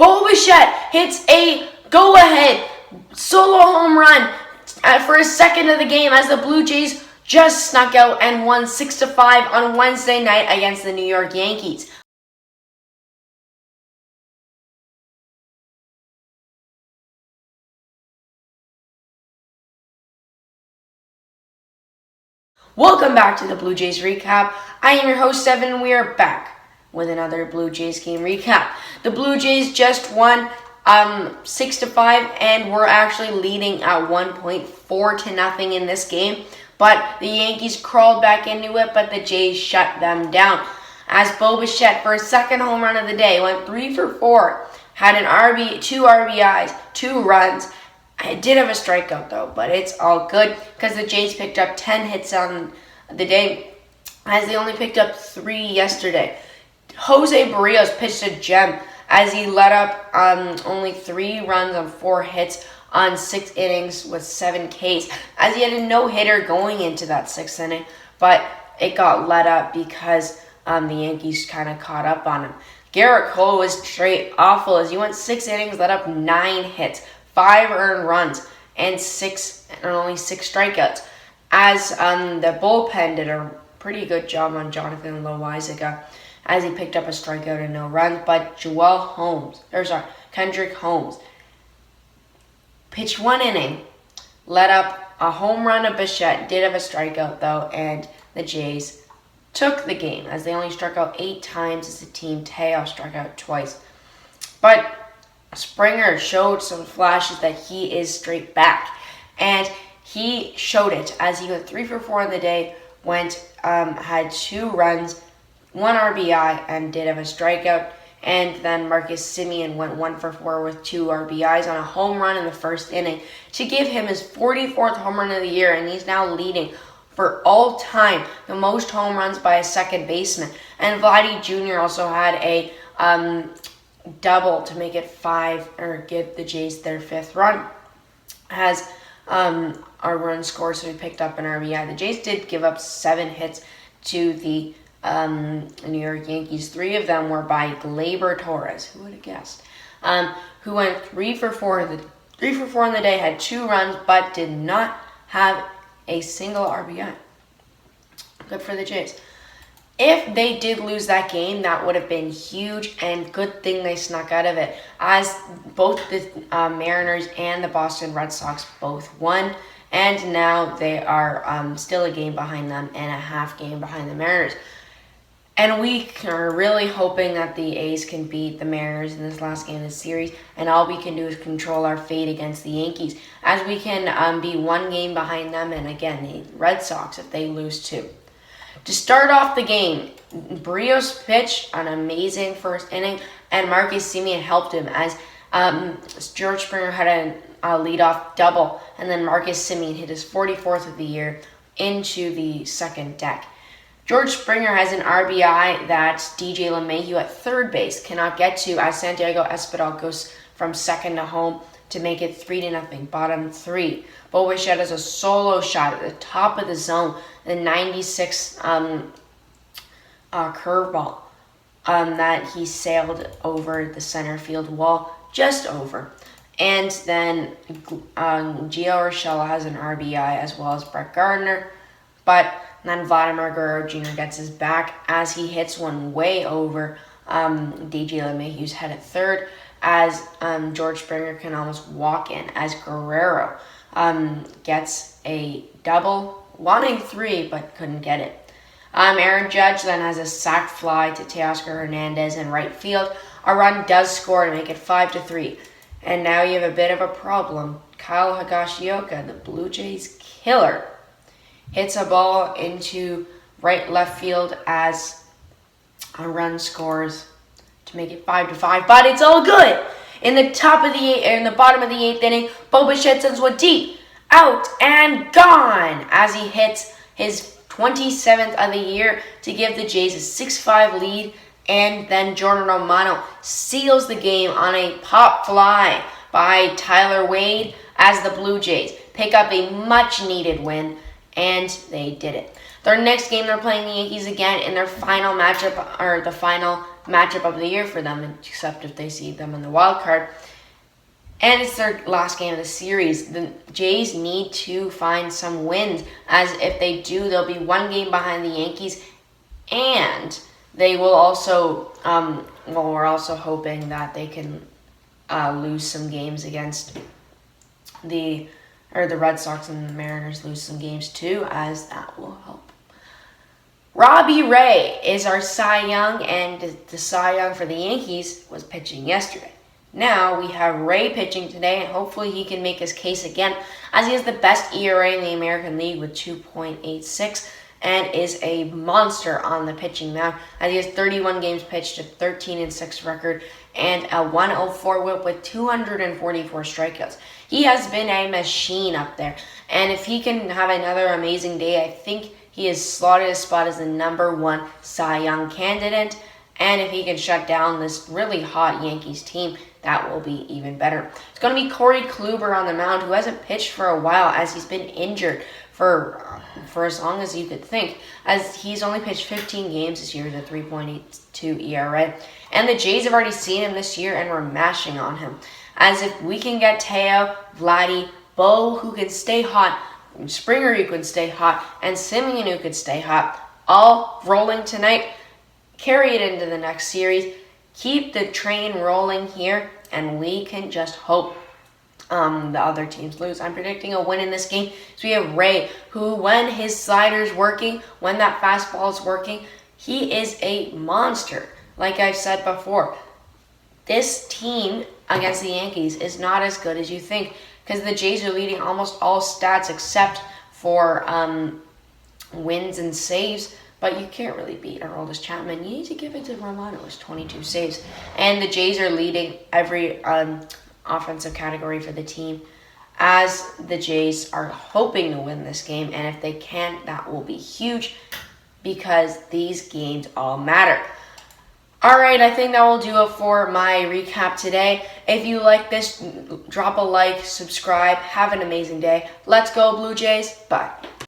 Bo Bichette hits a go-ahead solo home run for his second of the game as the Blue Jays just snuck out and won 6-5 on Wednesday night against the New York Yankees. Welcome back to the Blue Jays recap. I am your host, Evan, and we are back with another Blue Jays game recap. The Blue Jays just won 6-5, and we're actually leading at 1.4-0 in this game. But the Yankees crawled back into it, but the Jays shut them down. As Bo Bichette, for his second home run of the day, went 3 for 4, had an two RBIs, 2 runs. I did have a strikeout though, but it's all good because the Jays picked up 10 hits on the day, as they only picked up 3 yesterday. Jose Barrios pitched a gem as he let up only 3 runs on 4 hits on 6 innings with 7 Ks, as he had a no-hitter going into that 6th inning, but it got let up because the Yankees kind of caught up on him. Garrett Cole was straight awful as he went 6 innings, let up 9 hits, 5 earned runs, and only 6 strikeouts, as the bullpen did a pretty good job on Jonathan Loaizaga, as he picked up a strikeout and no runs. But Kendrick Holmes pitched 1 inning, let up a home run of Bichette, did have a strikeout though, and the Jays took the game as they only struck out 8 times as a team. Teo struck out twice. But Springer showed some flashes that he is straight back, and he showed it as he went 3 for 4 on the day, had 2 runs, 1 RBI, and did have a strikeout. And then Marcus Semien went 1 for 4 with 2 RBIs on a home run in the first inning to give him his 44th home run of the year, and he's now leading for all time the most home runs by a second baseman. And Vladdy Jr. also had a double to make it 5, or give the Jays their 5th run as our run score, so we picked up an RBI. The Jays did give up 7 hits to the New York Yankees. 3 of them were by Gleyber Torres, who would have guessed, who went 3 for 4 in the day, had 2 runs, but did not have a single RBI. Good for the Jays. If they did lose that game, that would have been huge, and good thing they snuck out of it, as both the Mariners and the Boston Red Sox both won, and now they are still a game behind them and a half game behind the Mariners. And we are really hoping that the A's can beat the Mariners in this last game of the series, and all we can do is control our fate against the Yankees, as we can be 1 game behind them, and again, the Red Sox if they lose too. To start off the game, Barrios pitched an amazing first inning, and Marcus Semien helped him as George Springer had a leadoff double, and then Marcus Semien hit his 44th of the year into the second deck. George Springer has an RBI that DJ LeMahieu at third base cannot get to, as Santiago Espinal goes from second to home to make it 3-0, bottom 3. Bo Bichette has a solo shot at the top of the zone, the 96 curveball that he sailed over the center field wall, just over. And then Gio Urshela has an RBI, as well as Brett Gardner, but then Vladimir Guerrero Jr. gets his back as he hits one way over DJ LeMahieu's head at third, as George Springer can almost walk in, as Guerrero gets a double, wanting 3, but couldn't get it. Aaron Judge then has a sac fly to Teoscar Hernandez in right field. A run does score to make it 5-3. And now you have a bit of a problem. Kyle Higashioka, the Blue Jays killer, hits a ball into right left field as a run scores to make it 5-5. But it's all good. In the bottom of the 8th inning, Bo Bichette sends one deep, out and gone, as he hits his 27th of the year to give the Jays a 6-5 lead. And then Jordan Romano seals the game on a pop fly by Tyler Wade as the Blue Jays pick up a much-needed win, and they did it. Their next game, they're playing the Yankees again in their final matchup, or the final matchup of the year for them, except if they see them in the wild card. And it's their last game of the series. The Jays need to find some wins, as if they do, they'll be one game behind the Yankees, and they will also, we're also hoping that they can lose some games against the Red Sox, and the Mariners lose some games too, as that will help. Robbie Ray is our Cy Young, and the Cy Young for the Yankees was pitching yesterday. Now we have Ray pitching today, and hopefully he can make his case again, as he has the best ERA in the American League with 2.86 and is a monster on the pitching mound, as he has 31 games pitched, a 13-6 record, and a 104 whip with 244 strikeouts. He has been a machine up there, and if he can have another amazing day, I think he has slotted his spot as the #1 Cy Young candidate. And if he can shut down this really hot Yankees team, that will be even better. It's going to be Corey Kluber on the mound, who hasn't pitched for a while, as he's been injured for as long as you could think, as he's only pitched 15 games this year with a 3.82 ERA. And the Jays have already seen him this year, and we're mashing on him. As if we can get Teo, Vladdy, Bo, who can stay hot, Springer, who can stay hot, and Simeon, who could stay hot, all rolling tonight, carry it into the next series, keep the train rolling here, and we can just hope the other teams lose. I'm predicting a win in this game. So we have Ray, who, when his slider's working, when that fastball is working, he is a monster. Like I've said before, this team against the Yankees is not as good as you think, because the Jays are leading almost all stats except for wins and saves. But you can't really beat Aroldis Chapman. You need to give it to Romano. It's 22 saves. And the Jays are leading every offensive category for the team, as the Jays are hoping to win this game. And if they can't, that will be huge, because these games all matter. All right, I think that will do it for my recap today. If you like this, drop a like, subscribe. Have an amazing day. Let's go, Blue Jays. Bye.